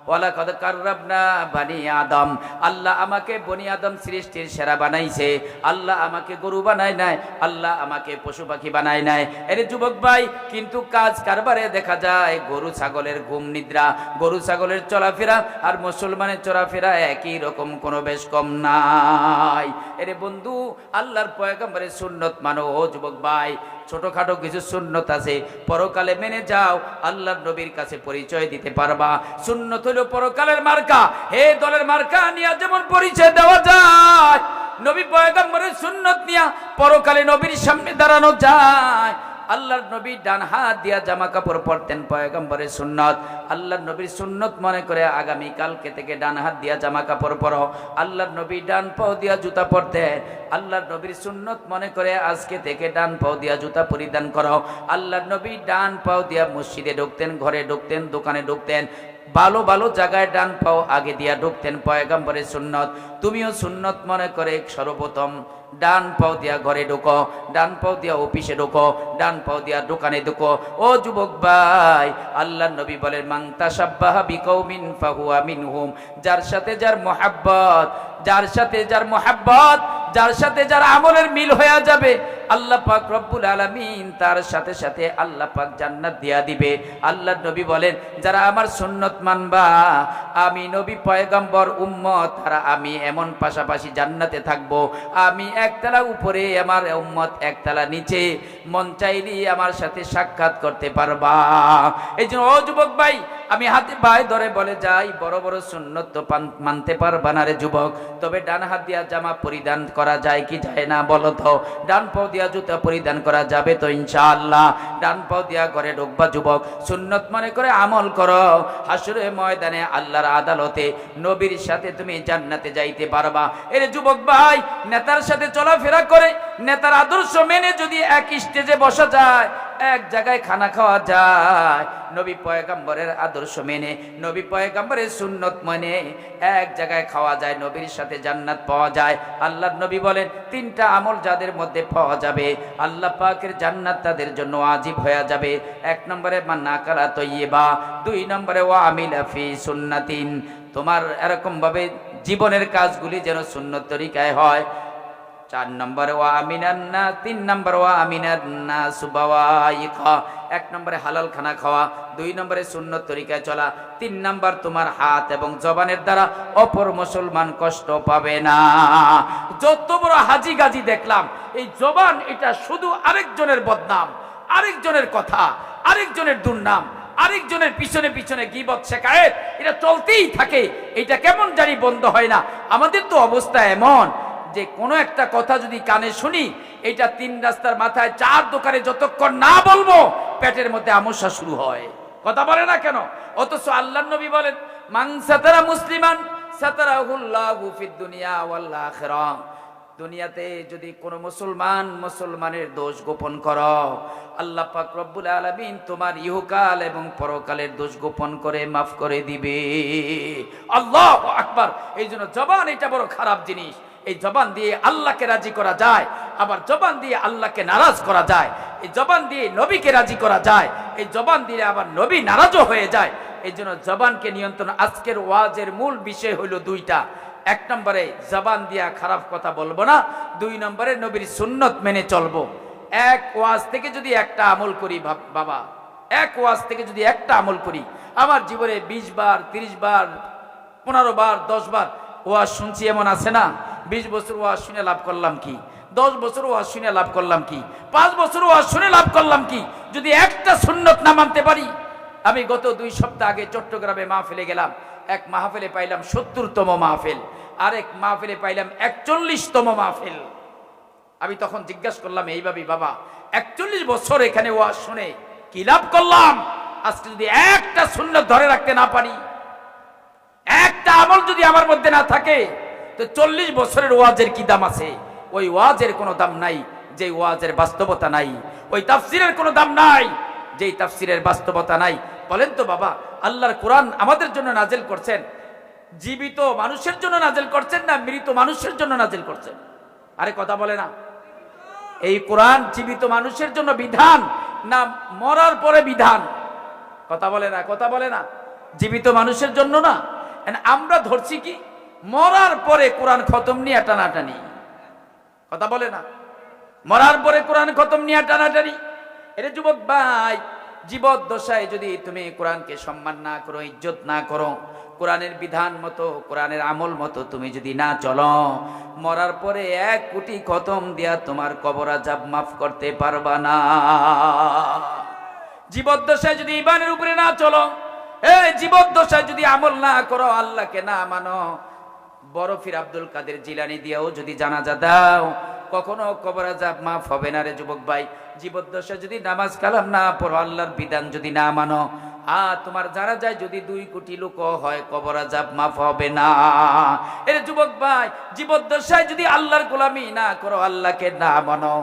ওয়ালাকাদ কাররামনা বানি আদম, আল্লাহ আমাকে বনি আদম সৃষ্টির সেরা বানাইছে। আল্লাহ আমাকে গরু বানায় নাই, আল্লাহ আমাকে পশু পাখি বানায় নাই। এর যুবক ভাই, কিন্তু কাজ কারবারে দেখা যায় গরু ছাগলের ঘুম নিদ্রা, গরু ছাগলের চলাফেরা আর মুসলমানের চলাফেরা একই রকম, কোনো বেশ কম নাই। এরে বন্ধু, আল্লাহর পয়গম্বরের সুন্নত মানো। ও যুবক ভাই, ছোটখাটো কিছু সুন্নত আছে, পরকালে মেনে যাও, আল্লাহর নবীর কাছে পরিচয় দিতে পারবা। সুন্নত হলো পরকালের মার্কা। হে দলের মার্কা নিয়ে যেমন পরিচয় দেওয়া যায়, নবী পয়গম্বরের সুন্নত নিয়ে পরকালে নবীর সামনে দাঁড়ানো যায়। আল্লাহর নবী ডান হাত দিয়া জামা কাপড় পরতেন, পয়গম্বরের সুন্নত। আল্লাহর নবীর সুন্নত মনে করে আগামী কালকে থেকে ডান হাত দিয়া জামা কাপড় পরো। আল্লাহর নবী ডান পাও দিয়া জুতা পরতেন, আল্লাহর নবীর সুন্নত মনে করে আজকে থেকে ডান পাও দিয়া জুতা পরিধান করো। আল্লাহর নবী ডান পাও দিয়া মসজিদে ঢুকতেন, ঘরে ঢুকতেন, দোকানে ঢুকতেন, ভালো ভালো জায়গায় ডান পাও আগে দিয়া ঢুকতেন, পয়গম্বরের সুন্নত। তুমিও সুন্নত মনে করে সর্বপ্রথম ডান পাও দিয়া ঘরে ঢুকো, ডান পাও দিয়া অফিসে ঢুকো, ডান পাও দিয়া দোকানে ঢুকো। ও যুবক ভাই, আল্লাহর নবী বলেন, মান তাশাব্বাহা বিকৌমিন ফাহুয়া মিনহুম, যার সাথে যার মুহাব্বত, যার সাথে যার মুহাব্বত, যার সাথে যার আমলের মিল হয়ে যাবে, আল্লাহ পাক রব্বুল আলামিন তার সাথে সাথে আল্লাহ পাক জান্নাত দিয়া দিবে। আল্লাহর নবী বলেন, যারা আমার সুন্নত মানবা, আমি নবী পয়গম্বর উম্মত, তারা আমি এমন পাশাপাশি জান্নাতে থাকবো। আমি একতলা উপরে, আমার উম্মত একতলা নিচে, মন চাইলে আমার সাথে সাক্ষাৎ করতে পারবা। এই জন্য ও যুবক ভাই, আমি হাতে পায়ে ধরে বলে যাই, বড় বড় সুন্নত তো মানতে পারবা না রে যুবক, তবে ডান হাত দিয়া জামা পরিধান করা যায় কি যায় না বলো তো? ডান পাও দিয়া জুতা পরিধান করা যাবে তো ইনশাআল্লাহ? ডান পাও দিয়া ঘরে ঢুকবা যুবক, সুন্নত মনে করে আমল করো। হাসরে ময়দানে আল্লাহর আদালতে নবীর সাথে তুমি জান্নাতে যাইতে পারবা। এর যুবক ভাই, নেতার সাথে চলাফেরা করে, নেতার আদর্শ মেনে যদি এক স্টেজে বসা যায়, এক জায়গায় খানা খাওয়া যায়, নবী পয়গম্বরের আদর্শ মেনে, নবী পয়গম্বরের সুন্নত মেনে এক জায়গায় খাওয়া যায়, নবীর সাথে জান্নাত পাওয়া যায়। আল্লাহর নবী বলেন, তিনটা আমল যাদের মধ্যে পাওয়া যাবে, আল্লাহ পাকের জান্নাত তাদের জন্য ওয়াজিব হয়ে যাবে। এক নম্বরে মান আকালা তাইয়্যিবা, দুই নম্বরে ওয়া আমিলা ফি সুন্নাতিন, তোমার এরকম ভাবে জীবনের কাজগুলি যেন সুন্নত তরিকায় হয়। 4 নম্বরে ওয়া আমিনান্না, 3 নম্বরে ওয়া আমিনান্না সুবাওয়াইকা, 1 নম্বরে হালাল খানা খাওয়া, 2 নম্বরে সুন্নত তরিকায় চলা, 3 নম্বর তোমার হাত এবং জবানের দ্বারা অপর মুসলমান কষ্ট পাবে না। যত বড় হাজি গাজি দেখলাম, এই জবান এটা শুধু আরেকজনের বদনাম, আরেকজনের কথা, আরেকজনের দুর্নাম, আরেকজনের পিছনে পিছনে গীবত শেখায়েত, এটা চলতেই থাকে। এটা কেমন জানি বন্ধ হয় না। আমাদের তো অবস্থা এমন যে কোনো একটা কথা যদি কানে শুনি, এটা 3 রাস্তার মাথায় 4 দোকানে যতক্ষণ না বলবো, পেটের মধ্যে আমসা শুরু হয়। কথা বলে না কেন? অথচ আল্লাহর নবী বলেন, মান সাতারা মুসলিমান সাতারাহুল্লাহু ফিদ দুনিয়া ওয়াল আখিরাহ, দুনিয়াতে যদি কোনো মুসলমানের দোষ গোপন করো, আল্লাহ পাক রব্বুল আলামিন তোমার ইহকাল এবং পরকালের দোষ গোপন করে মাফ করে দিবে। আল্লাহু আকবার। এই জন্য জবান এটা বড় খারাপ জিনিস। এই জবান দিয়ে আল্লাহকে রাজি করা যায়, আবার জবান দিয়ে আল্লাহকে নারাজ করা যায়। এই জবান দিয়ে নবীকে রাজি করা যায়, এই জবান দিয়ে আবার নবী নারাজও হয়ে যায়। এই জন্য জবানকে নিয়ন্ত্রণ। আজকের ওয়াজের মূল বিষয় হইল 2টা। 1 নম্বরে জবান দিয়া খারাপ কথা বলবো না, 2 নম্বরে নবীর সুন্নত মেনে চলবো। এক ওয়াজ থেকে যদি একটা আমল করি বাবা, এক ওয়াজ থেকে যদি একটা আমল করি, আমার জীবনে 20 বার, 30 বার, 15 বার, 10 বার ওয়াজ শুনছি, এমন আছে না? 20 বছর ওয়াজ শুনে লাভ করলাম কি? 10 বছর ওয়াজ শুনে লাভ করলাম কি? 5 বছর ওয়াজ শুনে লাভ করলাম কি? যদি একটা সুন্নত না মানতে পারি। আমি গত 2 সপ্তাহ আগে চট্টগ্রামে মাহফিলে গেলাম। এক মাহফিলে পাইলাম 70তম মাহফিল, আরেক মাহফিলে পাইলাম 41তম মাহফিল। আমি তখন জিজ্ঞাসা করলাম এইভাবে, বাবা 41 বছর এখানে ওয়াজ শুনে কি লাভ করলাম? আজকে যদি একটা সুন্নত ধরে রাখতে না পারি, একটা আমল যদি আমার মধ্যে না থাকে, তো 40 বছরের ওয়াজের কি দাম আছে? ওই ওয়াজের কোনো দাম নাই যে ওয়াজের বাস্তবতা নাই। ওই তাফসিরের কোনো দাম নাই যেই তাফসিরের বাস্তবতা নাই। বলেন তো বাবা, আল্লাহর কোরআন আমাদের জন্য নাজিল করছেন, জীবিত মানুষের জন্য নাজিল করছেন না মৃত মানুষের জন্য নাজিল করছেন? আরে কথা বলে না। এই কোরআন জীবিত মানুষের জন্য বিধান না মরার পরে বিধান? কথা বলে না, কথা বলে না। জীবিত মানুষের জন্য না। আমরা ধরছি কি মরার পরে কোরআন খতম নিয়ে টানাটানি, কথা বলে না, মরার পরে কোরআন খতম নিয়ে টানাটানি। এরে যুবক ভাই, জীবদ্দশায় যদি তুমি কোরআনকে সম্মান না করো, ইজ্জত না করো, কোরআনের বিধান মতো, কোরআনের আমল মতো তুমি যদি না চলো, মরার পরে 1 কোটি খতম দিয়া তোমার কবর আযাব মাফ করতে পারবা না। জীবদ্দশায় যদি ঈমানের উপরে না চলো, এই জীবদ্দশায় যদি আমল না করো, আল্লাহকে না মানো, বড় পীর আব্দুল কাদের জিলানী দিয়েও যদি জানাজা দাও, কখনো কবর আযাব মাফ হবে না রে যুবক ভাই। জীবদ্দশায় যদি নামাজ কালাম না পড়ো, আল্লাহর বিধান যদি না মানো, তোমার জানাজায় যদি 2 কোটি লোক হয়, কবর আযাব মাফ হবে না। এর যুবক ভাই, জীবদ্দশায় যদি আল্লাহর গোলামি না করো, আল্লাহকে না মানো,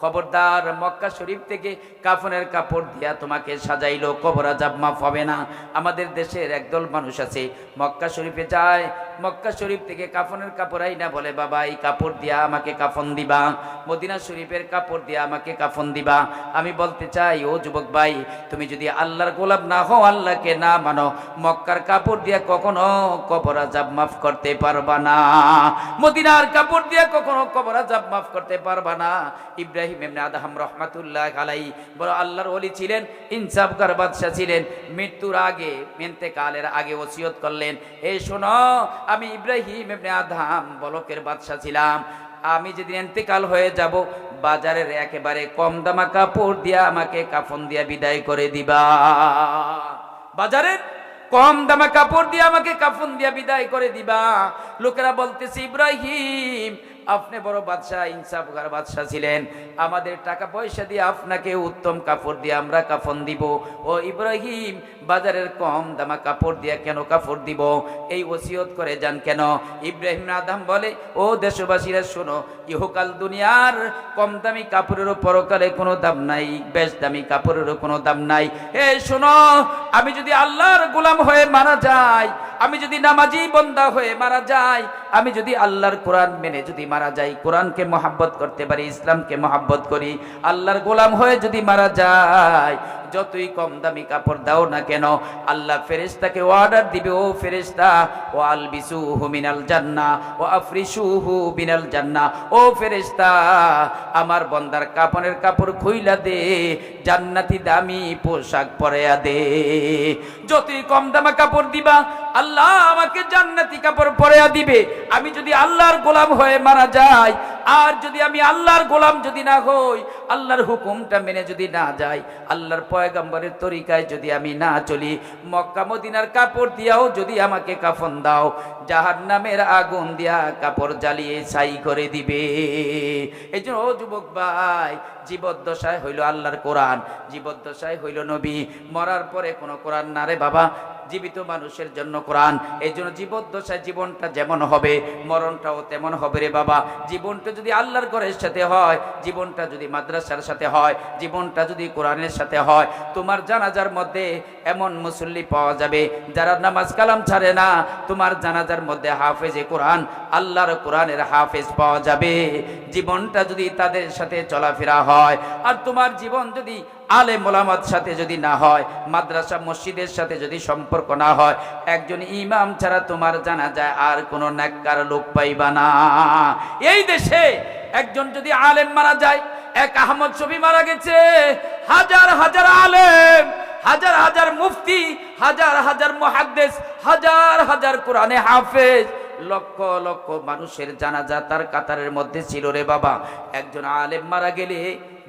খবরদার, মক্কা শরীফ থেকে কাফনের কাপড় দিয়া তোমাকে সাজাইলো, কবর আযাব মাফ হবে না। আমাদের দেশের একদল মানুষ আছে, মক্কা শরীফে যায়, মক্কা শরীফ থেকে কাফনের কাপড় আইনা বলে, বাবা এই কাপড় দিয়া আমাকে কাফন দিবা, মদিনা শরীফের কাপড় দিয়া আমাকে কাফন দিবা। আমি বলতে চাই, ও যুবক ভাই, তুমি যদি আল্লাহর গোলাম না হও, আল্লাহকে না মানো, মক্কার কাপড় দিয়া কখনো কবর আযাব মাফ করতে পারবা না, মদিনার কাপড় দিয়া কখনো কবর আযাব মাফ করতে পারবা না। ইব্রাহিম ইবনে আদহাম রাহমাতুল্লাহ আলাইহি বড় আল্লাহর ওলি ছিলেন, ইনসাফগার বাদশা ছিলেন। মৃত্যুর আগে, ইন্তেকালের আগে ওসিয়ত করলেন, এই শোনো, আমি ইব্রাহিম ইবনে আদহাম বলকের বাদশা ছিলাম, আমি যেদিন ইন্তেকাল হয়ে যাব, বাজারের একেবারে কম দামা কাপড় দিয়া আমাকে কাফন দিয়া বিদায় করে দিবা, বাজারের কম দামা কাপড় দিয়ে আমাকে কাফন দিয়া বিদায় করে দিবা। লোকেরা বলতেছে, ইব্রাহিম আপনি বড় বাদশা, ইনসাফগার বাদশা ছিলেন, আমাদের টাকা পয়সা দিয়ে আপনাকে উত্তম কাপড় দিয়ে আমরা কাফন দিব। ও ইব্রাহিম, বাজারের কম দামা কাপড় দিয়ে কেন কাপড় দিব? এই ওসিয়ত করে যান কেন? ইব্রাহিম আদম বলে, ও দেশবাসীরা শোনো, ইহকাল দুনিয়ার কম দামি কাপড়েরও পরকালে কোনো দাম নাই, বেশ দামি কাপড়েরও কোনো দাম নাই। এই শোনো, আমি যদি আল্লাহর গোলাম হয়ে মারা যাই, আমি যদি নামাজি বান্দা হয়ে মারা যাই, আমি যদি আল্লাহর কোরআন মেনে যদি মারা যাই, কোরআনকে মহব্বত করতে পারি, ইসলামকে মহব্বত করি, আল্লাহর গোলাম হয়ে যদি মারা যায়, যতই কম দামি কাপড় দাও না কেন, আল্লাহ ফেরেশতাকে অর্ডার দিবে, ও ফেরেশতা, ও আলবিসুহু মিনাল জান্নাহ ও আফরিশুহু বিনাল জান্নাহ, ও ফেরেশতা আমার বান্দার কাফনের কাপড় খুইলা দে, জান্নাতি দামি পোশাক পরাইয়া দে। যতই কম দামা কাপড় দিবা, আল্লাহ আমাকে জান্নাতি কাপড় পরাইয়া দিবে। আমি যদি আল্লাহর গোলাম হয়ে মারা যাই, আর যদি আমি আল্লাহর গোলাম যদি না হই, আল্লাহর হুকুমটা মেনে যদি না যাই, আল্লাহর পয়গম্বরের তরিকায় যদি আমি না চলি, মক্কা মদিনার কাপড় দিয়াও যদি আমাকে কাফন দাও, জাহান্নামের আগুন দিয়া কাপড় জ্বালিয়ে ছাই করে দিবে। এই জন্য ও যুবক ভাই, জীবদ্দশায় হইল আল্লাহর কোরআন, জীবদ্দশায় হইল নবী, মরার পরে কোনো কোরআন না রে বাবা, জীবিত মানুষের জন্য কোরআন। এই জন্য জীবদ্দশায় জীবনটা যেমন হবে, মরণটাও তেমন হবে রে বাবা। জীবনটা যদি আল্লাহর ঘরের সাথে হয়, জীবনটা যদি মাদ্রাসার সাথে হয়, জীবনটা যদি কোরআনের সাথে হয়, তোমার জানাজার মধ্যে এমন মুসল্লি পাওয়া যাবে যারা নামাজ কালাম ছাড়ে না, তোমার জানাজার মধ্যে হাফেজে কোরআন, আল্লাহর কোরআনের হাফেজ পাওয়া যাবে। জীবনটা যদি তাদের সাথে চলাফেরা হয়, আর তোমার জীবন যদি আলেম ওলামার সাথে যদি না হয়, মাদ্রাসা মসজিদের সাথে যদি সম্পর্ক না হয়, একজন ইমাম ছাড়া তোমার জানা যায় আর কোনো নেককার লোক পাইবা না। এই দেশে একজন যদি আলেম মারা যায়, এক আহমদ শফি মারা গেছে, হাজার হাজার আলেম, হাজার হাজার মুফতি, হাজার হাজার মুহাদ্দিস, হাজার হাজার কোরআনে হাফেজ, লক্ষ লক্ষ মানুষের জানাজা তার কাতারের মধ্যে ছিল রে বাবা। একজন আলেম মারা গেলে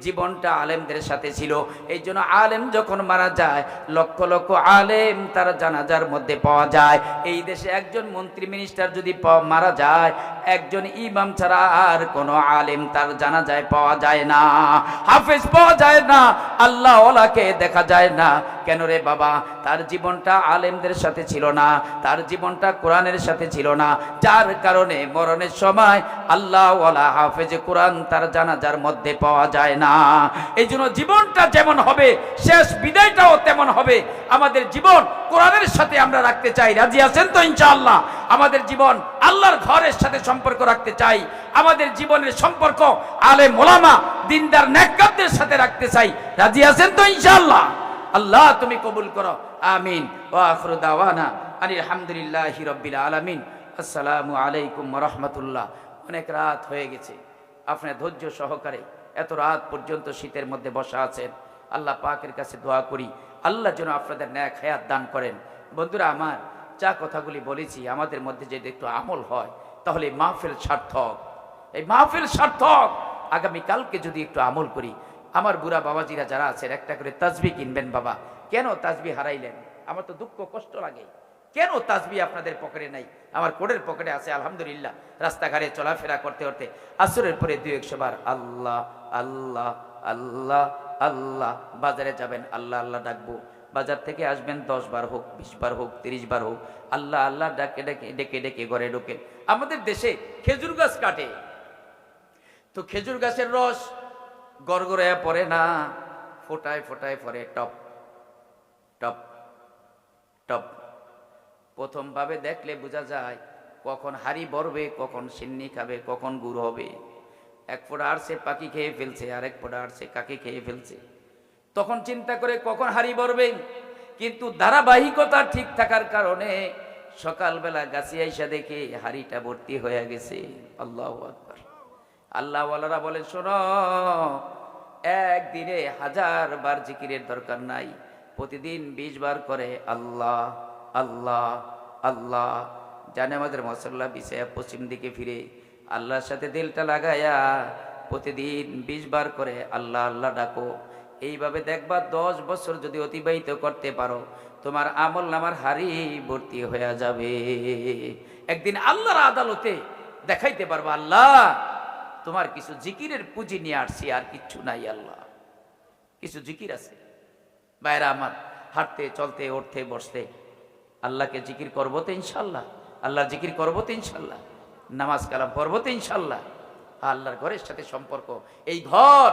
জীবনটা আলেমদের সাথে ছিল। এই জন্য আলেম যখন মারা যায়, লক্ষ লক্ষ আলেম তার জানাজার মধ্যে পাওয়া যায়। এই দেশে একজন মন্ত্রী মিনিস্টার যদি মারা যায়, একজন ইমাম ছাড়া আর কোনো আলেম তার জানাজায় পাওয়া যায় না, হাফেজ পাওয়া যায় না, আল্লাহ ওয়ালাকে দেখা যায় না। কেন রে বাবা? তার জীবনটা আলেমদের সাথে ছিল না, তার জীবনটা কোরআনের সাথে ছিল না, যার কারণে মরণের সময় আল্লাহ ওয়ালা হাফেজে কোরআন তার জানাজার মধ্যে পাওয়া যায় না। এই জন্য জীবনটা যেমন হবে, শেষ বিদায়টাও তেমন হবে। আমাদের জীবন কোরআনের সাথে আমরা রাখতে চাই, রাজি আছেন তো ইনশাআল্লাহ? আমাদের জীবন আল্লাহর ঘরের সাথে সম্পর্ক রাখতে চাই, আমাদের জীবনের সম্পর্ক আলেম ওলামা দিনদার নেককারদের সাথে রাখতে চাই, রাজি আছেন তো ইনশাআল্লাহ? আল্লাহ তুমি কবুল করো, আমিন। ওয়া আখিরু দাওয়ানা আনিল হামদুলিল্লাহি রাব্বিল আলামিন। আসসালামু আলাইকুম ওয়া রাহমাতুল্লাহ। অনেক রাত হয়ে গেছে, আপনার ধৈর্য সহকারে এত রাত পর্যন্ত শীতের মধ্যে বসা আছেন। আল্লাহ পাকের কাছে দোয়া করি আল্লাহ যেন আপনাদের ন্যাক হায়াত দান করেন। বন্ধুরা আমার, যা কথাগুলি বলেছি আমাদের মধ্যে যদি একটু আমল হয় তাহলে এই মাহফিল সার্থক, এই মাহফিল সার্থক। আগামীকালকে যদি একটু আমল করি, আমার বুড়া বাবাজিরা যারা আছেন একটা করে তাসবিহ কিনবেন। বাবা কেন তাসবিহ হারাইলেন? আমার তো দুঃখ কষ্ট লাগে, কেন তাসবিহ আপনাদের পকেটে নাই? আমার কোটের পকেটে আছে আলহামদুলিল্লাহ। রাস্তাঘাটে চলাফেরা করতে করতে আসরের পরে 2-100 বার আল্লাহ আল্লাহ আল্লাহ আল্লাহ। বাজারে যাবেন আল্লাহ আল্লাহ ডাকবো, বাজার থেকে আসবেন 10 বার হোক, 20 বার হোক, 30 বার হোক, আল্লাহ আল্লাহ ডাকে ডেকে ডেকে ডেকে ঘরে ঢোকে। আমাদের দেশে খেজুর গাছ কাটে, তো খেজুর গাছের রস গড়গড়ায়া পড়ে না, ফোটায় ফোটায় পড়ে টপ টপ টপ। প্রথম ভাবে দেখলে বোঝা যায় কখন হাড়ি ভরবে, কখন সিন্নি খাবে, কখন গুড় হবে। এক ফোঁটা আরছে পাখি খেয়ে ফেলছে, আরেক ফোঁটা আরছে কাকে খেয়ে ফেলছে। তখন চিন্তা করে কখন হাড়ি ভরবে, কিন্তু ধারাবাহিকতা ঠিক থাকার কারণে সকালবেলা গাছে আইসা দেখে হাড়িটা ভর্তি হয়ে গেছে। আল্লাহু আকবার। আল্লাহওয়ালারা বলেন, শোনো, একদিনে 1000 বার জিকিরের দরকার নাই, প্রতিদিন 20 বার করে আল্লাহ আল্লাহ আল্লাহ। জানে আমাদের মশল্লা বিছায়া পশ্চিম দিকে ফিরে আল্লাহর সাথে দিলটা লাগায়া প্রতিদিন 20 বার করে আল্লাহ আল্লাহ ডাকো। এইভাবে দেখবা 10 বছর যদি অতিবাহিত করতে পারো, তোমার আমল নামার হাড়ি ভর্তি হয়ে যাবে। একদিন আল্লাহর আদালতে দেখাইতে পারবা, আল্লাহ তোমার কিছু জিকিরের পুঁজি নিয়ে আসছি, আর কিচ্ছু নাই। আল্লাহ কিছু জিকির আছে। বাইরা আমার, হাঁটতে চলতে উঠতে বসতে আল্লাহকে জিকির করবো তো ইনশাল্লাহ, আল্লাহর জিকির করবো তো ইনশাল্লাহ, নামাজ কালাম পড়বো তো ইনশাল্লাহ। আল্লাহর ঘরের সাথে সম্পর্ক, এই ঘর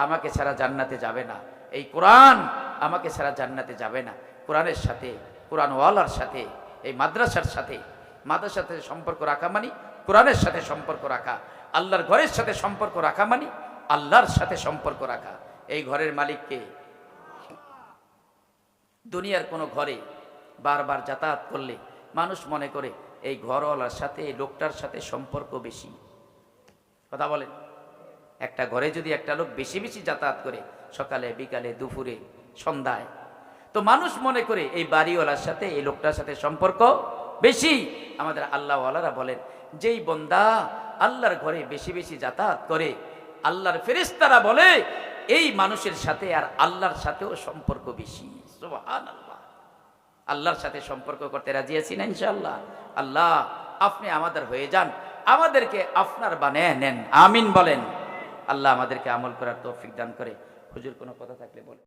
আমাকে ছাড়া জান্নাতে যাবে না, এই কোরআন আমাকে ছাড়া জান্নাতে যাবে না। কোরআনের সাথে, কোরআনওয়ালার সাথে, এই মাদ্রাসার সাথে, মাদ্রাসার সাথে সম্পর্ক রাখা মানে কোরআনের সাথে সম্পর্ক রাখা, আল্লাহর ঘরের সাথে সম্পর্ক রাখা মানে আল্লাহর সাথে সম্পর্ক রাখা। এই ঘরের মালিককে দুনিয়ার কোনো ঘরে বারবার যাতায়াত করলে মানুষ মনে করে এই ঘরওয়ালার সাথে, এই লোকটার সাথে সম্পর্ক বেশি। কথা বলেন, একটা ঘরে যদি একটা লোক বেশি বেশি যাতায়াত করে, সকালে বিকালে দুপুরে সন্ধ্যায়, তো মানুষ মনে করে এই বাড়িওয়ালার সাথে, এই লোকটার সাথে সম্পর্ক বেশি। আমাদের আল্লাহওয়ালারা বলেন, যেই বন্দা আল্লাহর ঘরে বেশি বেশি যাতায়াত করে, আল্লাহর ফেরেশতারা বলে এই মানুষের সাথে আর আল্লাহর সাথেও সম্পর্ক বেশি। সুবহানাল্লাহ। আল্লাহর সাথে সম্পর্ক করতে রাজি আছি না ইনশাআল্লাহ? আল্লাহ আপনি আমাদের হয়ে যান, আমাদেরকে আপনার বানিয়ে নেন, আমিন বলেন। আল্লাহ আমাদেরকে আমল করার তৌফিক দান করে। হুজুর কোনো কথা থাকলে বলেন।